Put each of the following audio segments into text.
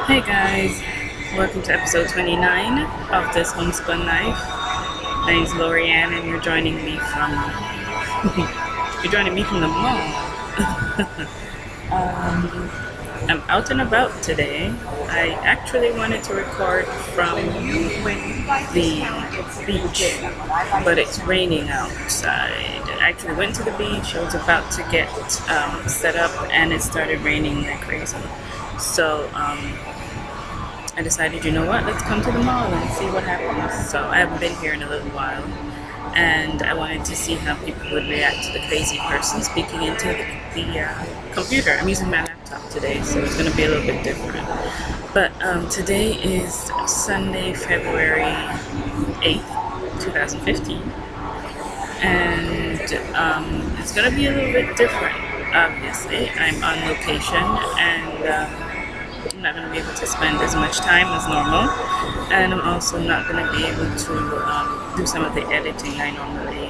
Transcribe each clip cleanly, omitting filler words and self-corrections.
Hey guys, welcome to episode 29 of this homespun life. My name's Lorianne and you're joining me from the mall. I'm out and about today. I actually wanted to record from the beach, but it's raining outside. I actually went to the beach. I was about to get set up and it started raining like crazy. So I decided, you know what, let's come to the mall and see what happens. So I haven't been here in a little while, and I wanted to see how people would react to the crazy person speaking into the computer. I'm using my laptop today, so it's going to be a little bit different. But today is Sunday, February 8th, 2015, and it's going to be a little bit different, obviously. I'm on location, and I'm not going to be able to spend as much time as normal, and I'm also not going to be able to do some of the editing I normally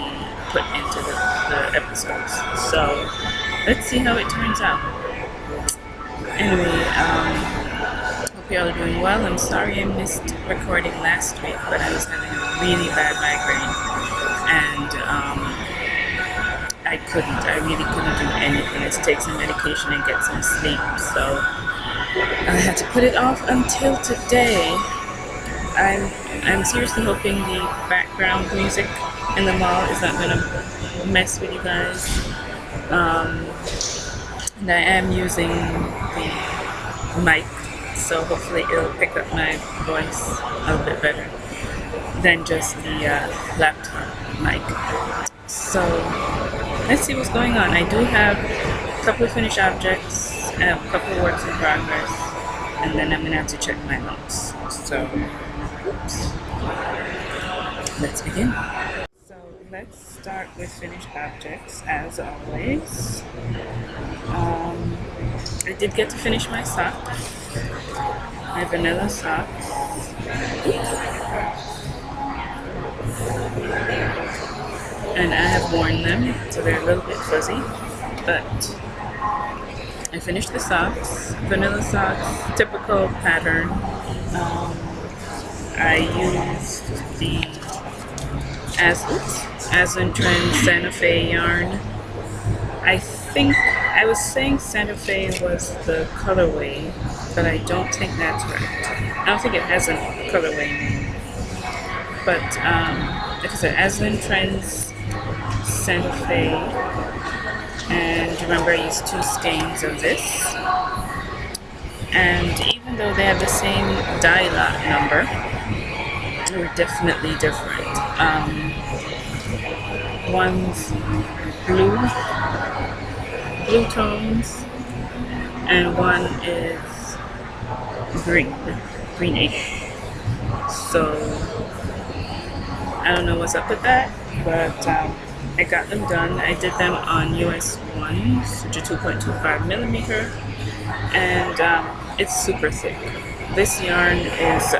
put into the episodes. So let's see how it turns out. Anyway, hope you all are doing well. I'm sorry I missed recording last week, but I was having a really bad migraine, and I really couldn't do anything. I had to take some medication and get some sleep, so I had to put it off until today. I'm seriously hoping the background music in the mall is not gonna mess with you guys. And I am using the mic, so hopefully it'll pick up my voice a little bit better than just the laptop mic. So let's see what's going on. I do have a couple of finished objects, a couple of works in progress, and then I'm going to have to check my notes. So, let's begin. So, let's start with finished objects, as always. I did get to finish my socks, my vanilla socks. And I have worn them, so they're a little bit fuzzy, but I finished the socks, vanilla socks, typical pattern. I used the Aslan Trend Santa Fe yarn. I think I was saying Santa Fe was the colorway, but I don't think that's right. I don't think it has a colorway name. But like I said, Aslan Trends Santa Fe. And remember, I used 2 skeins of this, and even though they have the same dye lot number, they were definitely different. One's blue tones, and one is greenish. So I don't know what's up with that, but I got them done. I did them on US 1s, which are 2.25 millimeter, and it's super thick. This yarn is,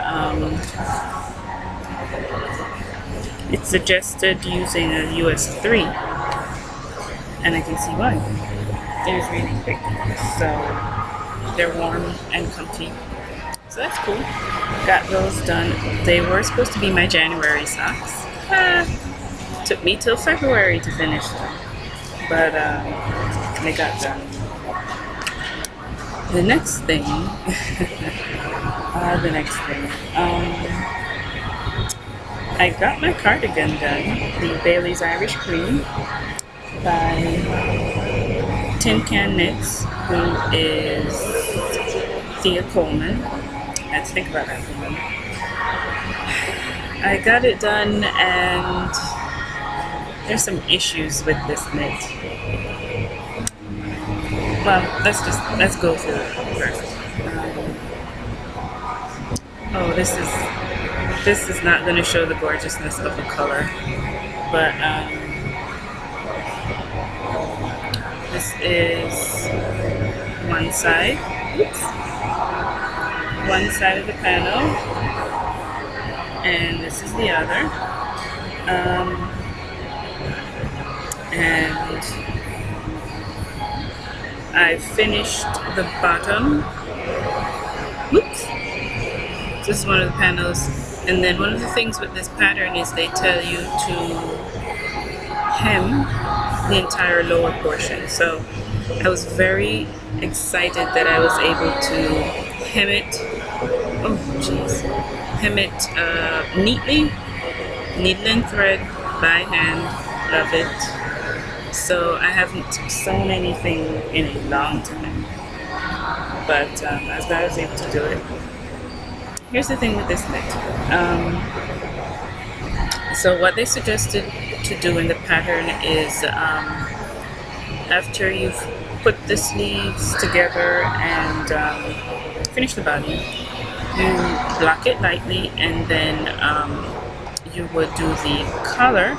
it's suggested using a US 3, and I can see why. It is really thick, so they're warm and comfy. So that's cool. Got those done. They were supposed to be my January socks. Took me till February to finish them, but they got done. The next thing, I got my cardigan done, the Bailey's Irish Cream by Tin Can Knits, who is Thea Coleman. Let's think about that for a moment. I got it done, and there's some issues with this knit. Well, let's go through it first. This is not going to show the gorgeousness of the color, but this is one side. One side of the panel, and this is the other. And I finished the bottom. Oops. this is one of the panels. And then one of the things with this pattern is they tell you to hem the entire lower portion. So I was very excited that I was able to hem it, oh jeez, hem it neatly, needle and thread by hand. Love it. So I haven't sewn anything in a long time, but I was able to do it. Here's the thing with this knit. So what they suggested to do in the pattern is after you've put the sleeves together and finish the body, you block it lightly, and then you would do the collar.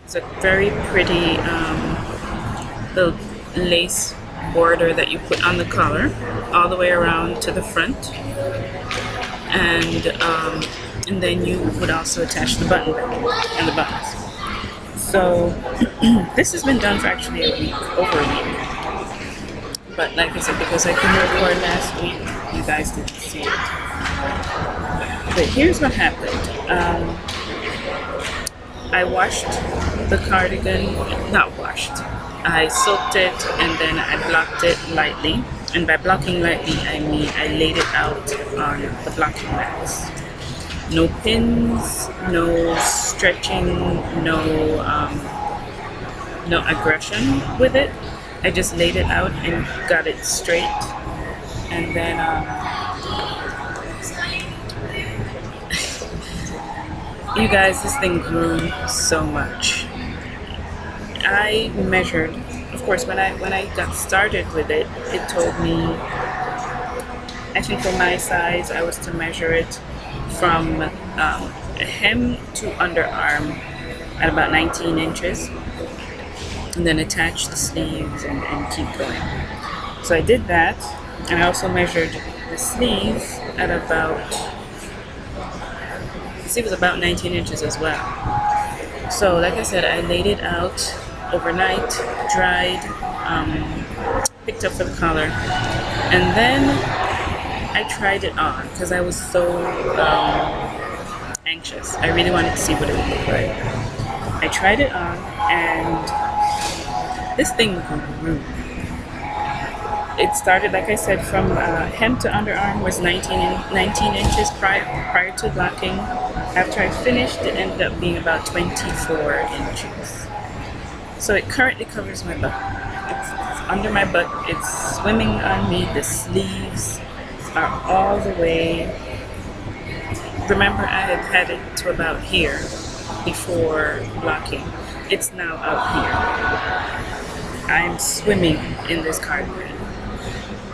It's a very pretty little lace border that you put on the collar all the way around to the front, and then you would also attach the button and the buttons. So this has been done for actually a week, over a week. But like I said, because I couldn't record last week, you guys didn't see it. But here's what happened. I washed the cardigan, not washed. I soaked it and then I blocked it lightly. And by blocking lightly, I mean I laid it out on the blocking mats. No pins, no stretching, no aggression with it. I just laid it out and got it straight. And then you guys, this thing grew so much. I measured, of course, when I got started with it, it told me, I think for my size, I was to measure it from hem to underarm at about 19 inches, and then attach the sleeves and keep going. So I did that, and I also measured the sleeves at about, it was about 19 inches as well. So like I said, I laid it out overnight, dried, picked up for the collar, and then I tried it on because I was so anxious. I really wanted to see what it would look like. I tried it on, and this thing grew. It started, like I said, from hem to underarm was 19 inches prior to blocking. After I finished, it ended up being about 24 inches. So it currently covers my butt. It's under my butt. It's swimming on me. The sleeves are all the way. Remember, I had it to about here before blocking. It's now out here. I'm swimming in this cardigan.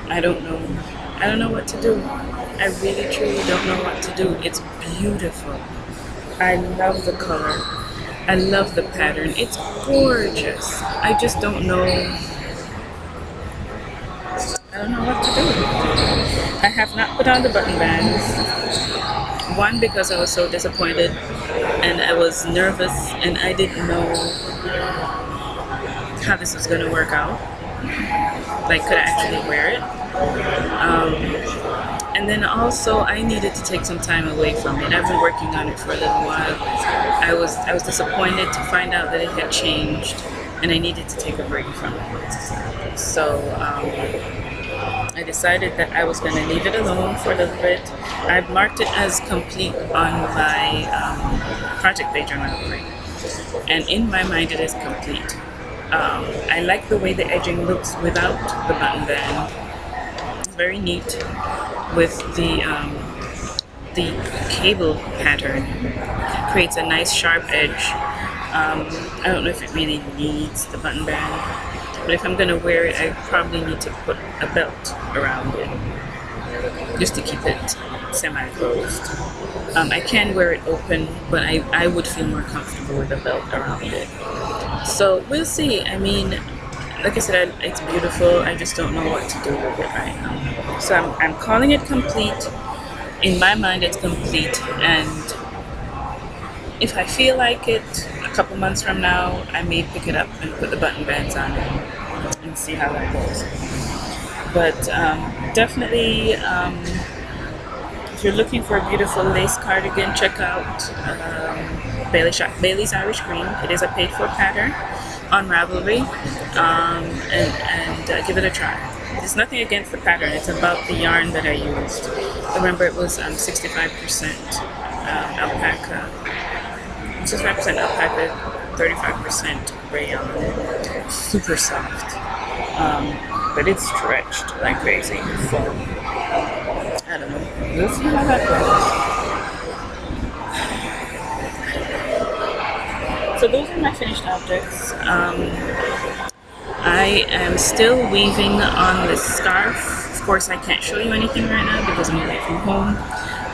I don't know what to do. I really truly don't know what to do. It's beautiful. I love the color. I love the pattern. It's gorgeous. I just don't know. I don't know what to do. I have not put on the button bands. One, because I was so disappointed and I was nervous and I didn't know how this was going to work out. Like, could I actually wear it? And then also I needed to take some time away from it. I've been working on it for a little while. I was disappointed to find out that it had changed, and I needed to take a break from it. So I decided that I was going to leave it alone for a little bit. I marked it as complete on my project page on my website, and in my mind it is complete. I like the way the edging looks without the button band. It's very neat with the cable pattern. It creates a nice sharp edge. I don't know if it really needs the button band, but if I'm going to wear it, I probably need to put a belt around it just to keep it semi-closed. I can wear it open, but I would feel more comfortable with a belt around it. So we'll see. I mean, like I said, it's beautiful. I just don't know what to do with it right now. So I'm calling it complete. In my mind, it's complete. And if I feel like it, a couple months from now, I may pick it up and put the button bands on it and see how that goes. But definitely if you're looking for a beautiful lace cardigan, check out Bailey's Irish Cream. It is a paid-for pattern on Ravelry, and give it a try. There's nothing against the pattern, it's about the yarn that I used. Remember, it was 65% alpaca, 65% alpaca, 35% rayon, super soft, but it's stretched like crazy, so I don't know, we'll see how that goes. So those are my finished objects. I am still weaving on this scarf. Of course, I can't show you anything right now because I'm away from home.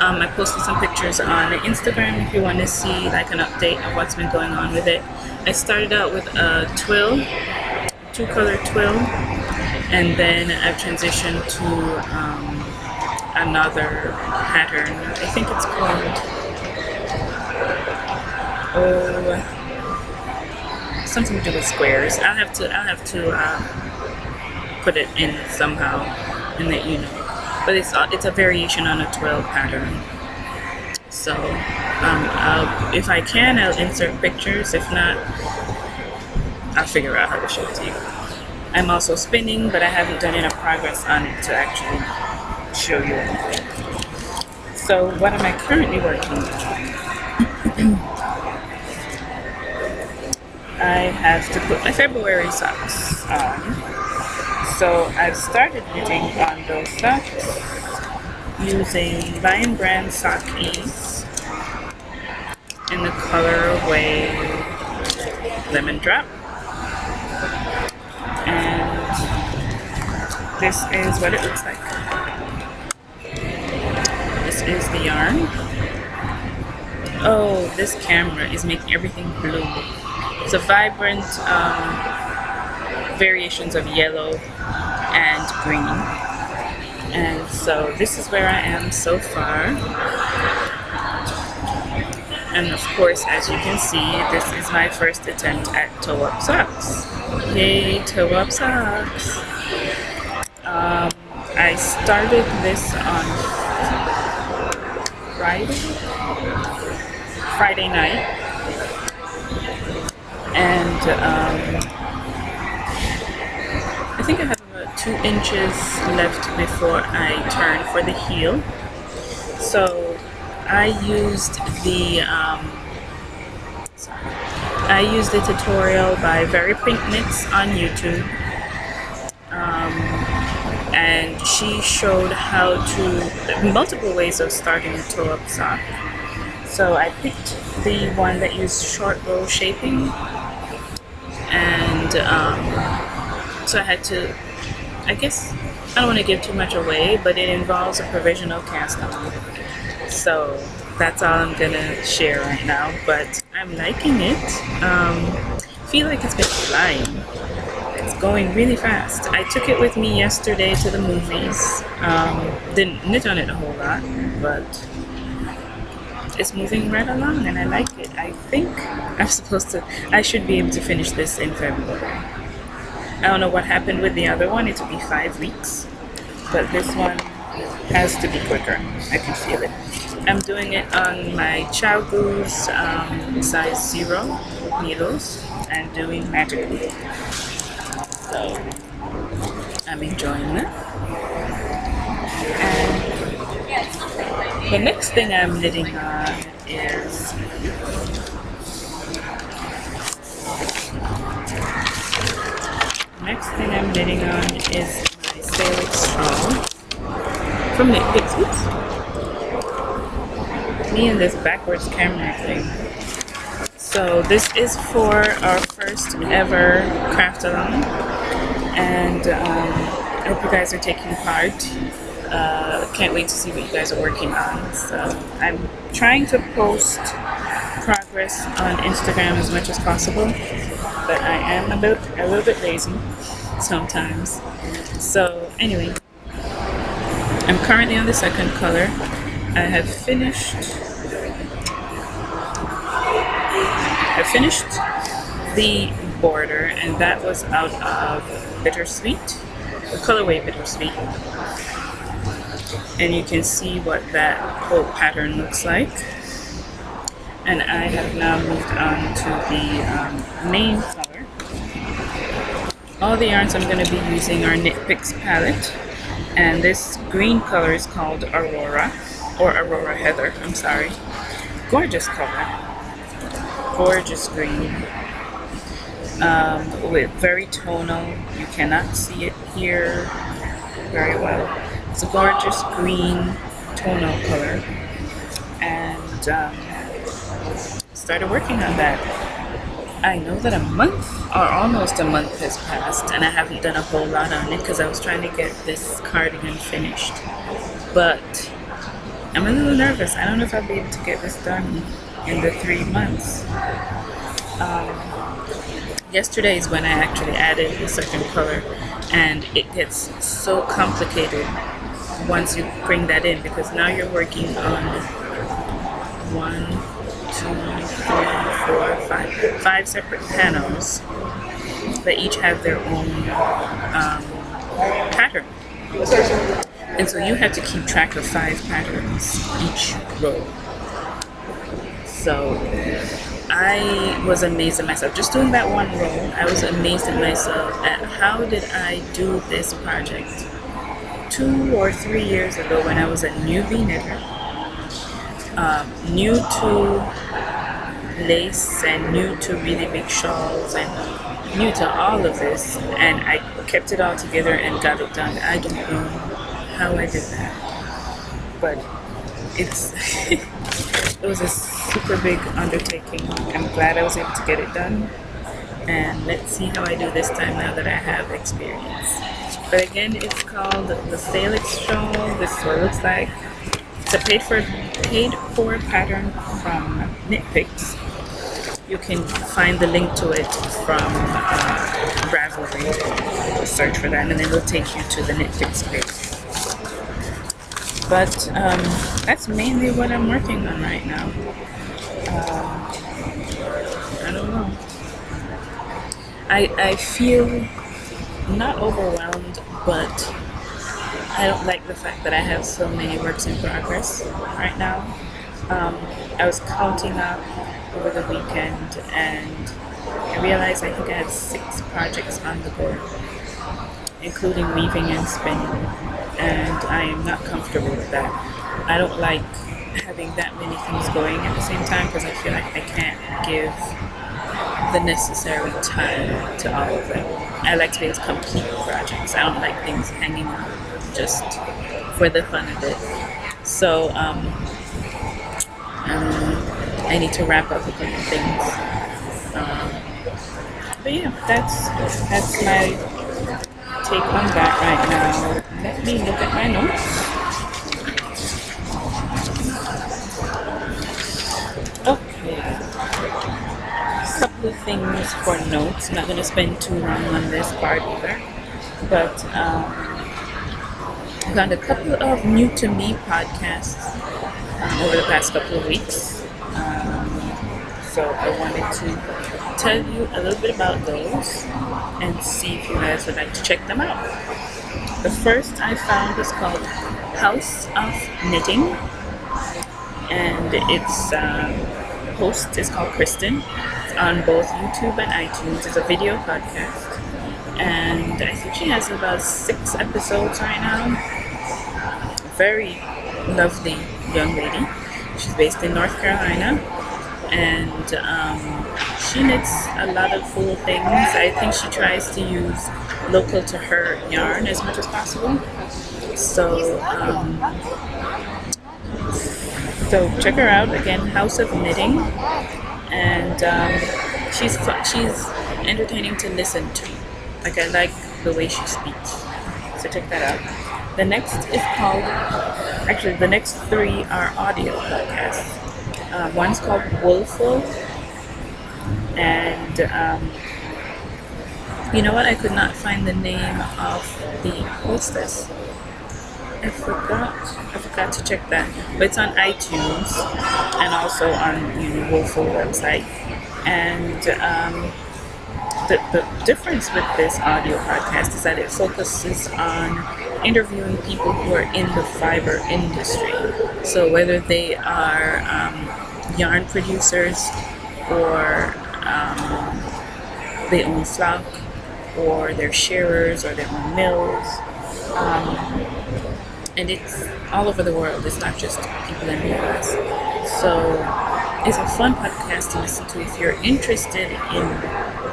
I posted some pictures on Instagram if you want to see like an update of what's been going on with it. I started out with a twill, 2-color twill, and then I've transitioned to another pattern. I think it's called something to do with squares. I'll have to put it in somehow and let you know. But it's a variation on a twill pattern. So if I can, I'll insert pictures. If not, I'll figure out how to show it to you. I'm also spinning, but I haven't done enough progress on it to actually show you anything. So what am I currently working on? I have to put my February socks on. So I've started knitting on those socks using Lion Brand Sock Ease in the colorway Lemon Drop. And this is what it looks like. This is the yarn. Oh, this camera is making everything blue. It's a vibrant variations of yellow and green. And so this is where I am so far. And of course, as you can see, this is my first attempt at toe-up socks. Yay, toe-up socks! I started this on Friday night. And I think I have about 2 inches left before I turn for the heel. So I used the tutorial by Very Pink Knits on YouTube, and she showed how to multiple ways of starting a toe-up sock. So I picked the one that used short row shaping, and so I had to, I guess, I don't want to give too much away, but it involves a provisional cast on. So that's all I'm gonna share right now, but I'm liking it. Feel like it's been flying. It's going really fast. I took it with me yesterday to the movies. Didn't knit on it a whole lot, but it's moving right along and I like it. I think I should be able to finish this in February. I don't know what happened with the other one. It took me 5 weeks, but this one has to be quicker. I can feel it. I'm doing it on my Chow Goose size 0 needles and doing magic glue. So I'm enjoying that. And the next thing I'm knitting on is my Sail Strong from Knit Picks. Oops. Me and this backwards camera thing. So this is for our first ever craft along, and I hope you guys are taking part. Can't wait to see what you guys are working on. So I'm trying to post progress on Instagram as much as possible, but I am a little bit lazy sometimes. So anyway, I'm currently on the 2nd color. I have finished the border, and that was out of Bittersweet, the colorway Bittersweet. and you can see what that whole pattern looks like. And I have now moved on to the main color. All the yarns I'm going to be using are Knit Picks palette, and this green color is called Aurora, or Aurora Heather, I'm sorry. Gorgeous color, gorgeous green, with very tonal. You cannot see it here very well. It's a gorgeous green tonal color, and started working on that. I know that a month or almost a month has passed, and I haven't done a whole lot on it because I was trying to get this cardigan finished, but I'm a little nervous. I don't know if I'll be able to get this done in the 3 months. Yesterday is when I actually added the second color, and it gets so complicated once you bring that in, because now you're working on 1, 2, 3, 4, 5 separate panels that each have their own pattern. And so you have to keep track of 5 patterns each row. So I was amazed at myself. Just doing that one row, I was amazed at myself at how did I do this project 2 or 3 years ago when I was a newbie knitter, new to lace and new to really big shawls and new to all of this, and I kept it all together and got it done. I don't know how I did that, but it's it was a super big undertaking. I'm glad I was able to get it done, and let's see how I do this time now that I have experience. But again, it's called the Salix shawl. This is what it looks like. It's a paid for pattern from Knit Picks. You can find the link to it from Ravelry. Just search for that, and then it'll take you to the Knit Picks page. But that's mainly what I'm working on right now. I don't know. I feel not overwhelmed, but I don't like the fact that I have so many works in progress right now. I was counting up over the weekend, and I realized I think I have 6 projects on the board, including weaving and spinning, and I am not comfortable with that. I don't like having that many things going at the same time because I feel like I can't give the necessary time to all of them. I like to be able to complete projects. I don't like things hanging out just for the fun of it. So I need to wrap up a couple things. But yeah, that's my take on that right now. Let me look at my notes. Okay. A couple of things for notes. I'm not going to spend too long on this part either. But I found a couple of new to me podcasts over the past couple of weeks. So I wanted to tell you a little bit about those and see if you guys would like to check them out. The first I found was called House of Knitting, and its host is called Kristen. It's on both YouTube and iTunes. It's a video podcast, and I think she has about 6 episodes right now. Very lovely young lady. She's based in North Carolina, and she knits a lot of cool things. I think she tries to use local to her yarn as much as possible. So check her out again, House of Knitting, and she's entertaining to listen to. Like, I like the way she speaks. So check that out. The next is called, actually the next 3 are audio podcasts. One's called Woolful, and you know what? I could not find the name of the hostess. I forgot to check that. But it's on iTunes and also on the Woolful website. And the difference with this audio podcast is that it focuses on interviewing people who are in the fiber industry. So whether they are yarn producers, or they own flock, or they're shearers, or they own mills. And it's all over the world. It's not just people in the US. So it's a fun podcast to listen to if you're interested in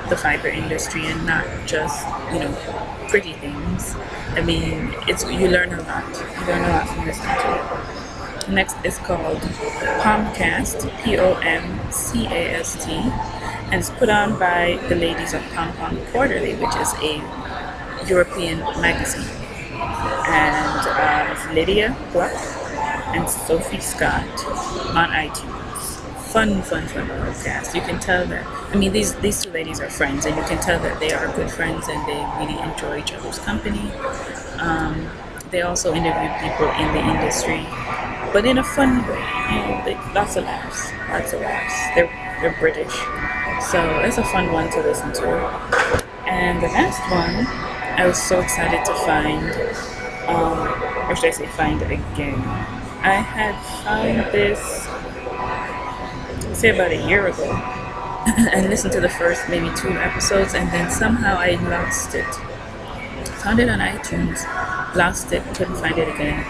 the fiber industry and not just, pretty things. I mean, you learn a lot. You learn a lot from listening to it. Next is called Pomcast, Pomcast, and it's put on by the ladies of Pom Pom Quarterly, which is a European magazine. And it's Lydia Gluck and Sophie Scott on iTunes. Fun podcast. You can tell that, these two ladies are friends, and you can tell that they are good friends and they really enjoy each other's company. They also interview people in the industry, but in a fun way. Lots of laughs. They're British, so it's a fun one to listen to. And the last one, I was so excited to find, or should I say find it again. I had found this, say about a year ago, and listened to the first maybe 2 episodes, and then somehow I lost it. Found it on iTunes, lost it, couldn't find it again.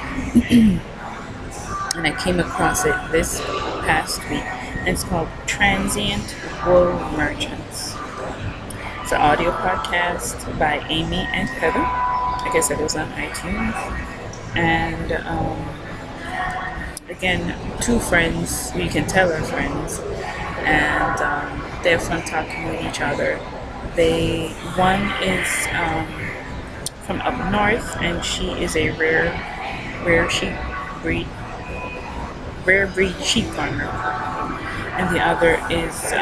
And I came across it this past week, and it's called Transient Wool Merchants. It's an audio podcast by Amy and Heather. Like I said, it was on iTunes. And again, 2 friends who you can tell are friends, and they have fun talking with each other. One is from up north, and she is a rare breed sheep farmer, and the other is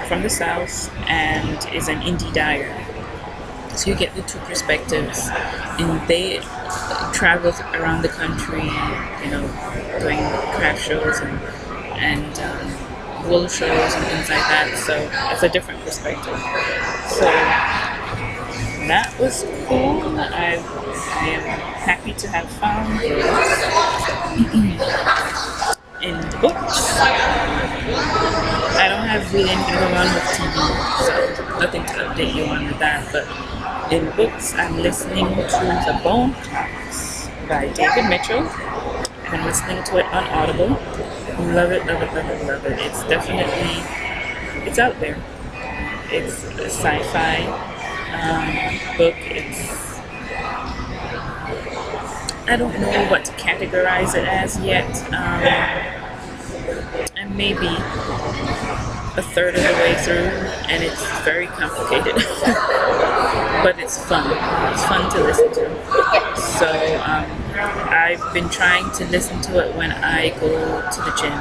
from the south and is an indie dyer. So you get the 2 perspectives, and they travel around the country, doing craft shows and wool shows and things like that. So it's a different perspective. So that was cool. I am happy to have found this. In books, I don't have really anything going on with TV, so nothing to update you on with that. But in books, I'm listening to The Bone Clocks by David Mitchell, and I'm listening to it on Audible. Love it. It's definitely, it's out there. It's a sci-fi book. I don't know what to categorize it as yet. I'm maybe a third of the way through, and it's very complicated. But it's fun. It's fun to listen to. So I've been trying to listen to it when I go to the gym.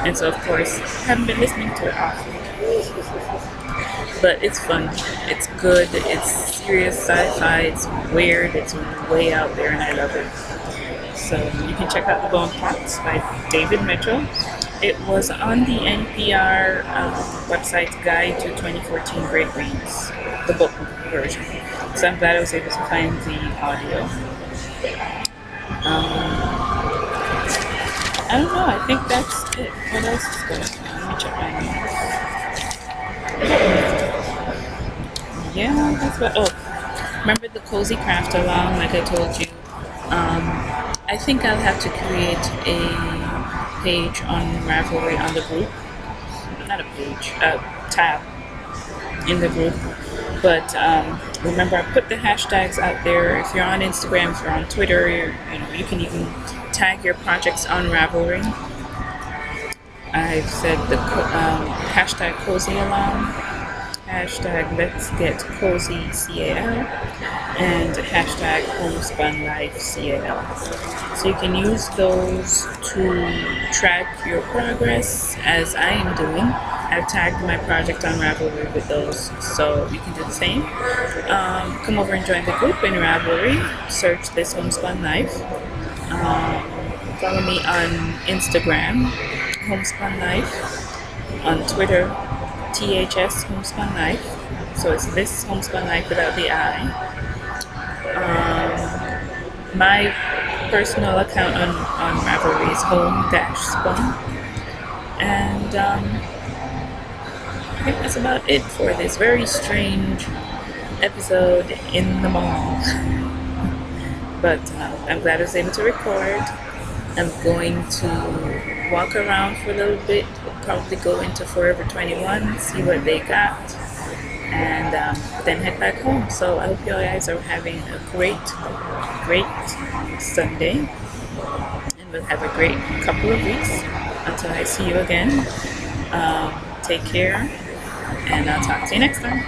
And so, of course, I haven't been listening to it often. But it's fun, it's good, it's serious sci-fi, it's weird, it's way out there, and I love it. So you can check out The Bone Clocks by David Mitchell. It was on the NPR website Guide to 2014 Great Reads, the book version. So I'm glad I was able to find the audio. I don't know, I think that's it. What else is going on? Let me check my notes. Yeah, that's what. Oh, remember the Cozy Craft Along, like I told you? I think I'll have to create a page on Ravelry on the group. Not a page, a tab in the group. But remember, I put the hashtags out there. If you're on Instagram, if you're on Twitter, you can even tag your projects on Ravelry. I've said the hashtag Cozy Along, hashtag Let's Get Cozy CAL, and hashtag Homespun Life CAL. So you can use those to track your progress, as I am doing. I've tagged my project on Ravelry with those, so you can do the same. Come over and join the group in Ravelry. Search This Homespun Life. Follow me on Instagram, Homespun Life, on Twitter, THS homespun knife. So it's this homespun knife without the I. My personal account on Ravelry is home-spun. And I think that's about it for this very strange episode in the mall. But I'm glad I was able to record. I'm going to walk around for a little bit, probably go into Forever 21, see what they got, and then head back home. So I hope you guys are having a great Sunday, and we'll have a great couple of weeks until I see you again. Take care, and I'll talk to you next time.